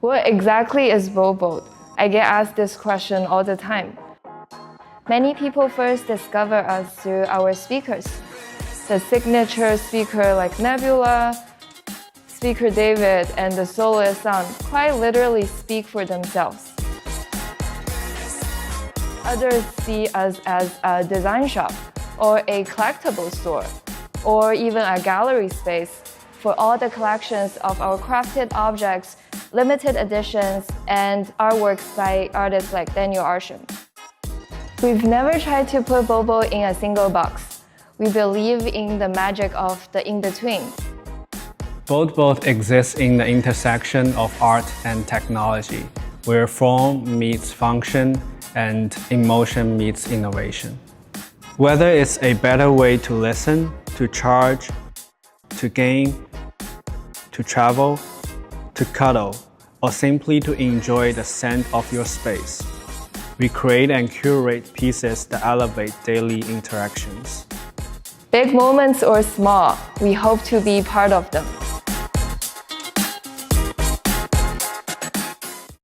What exactly is BOLTBOLT? I get asked this question all the time. Many people first discover us through our speakers. The signature speaker like Nebula, Speaker David, and the Soloist Sounds quite literally speak for themselves. Others see us as a design shop, or a collectible store, or even a gallery space for all the collections of our crafted objects, limited editions, and artworks by artists like Daniel Arsham. We've never tried to put BOLTBOLT in a single box. We believe in the magic of the in-between. BOLTBOLT exists in the intersection of art and technology, where form meets function and emotion meets innovation. Whether it's a better way to listen, to charge, to game, to travel, to cuddle, or simply to enjoy the scent of your space, we create and curate pieces that elevate daily interactions. Big moments or small, we hope to be part of them.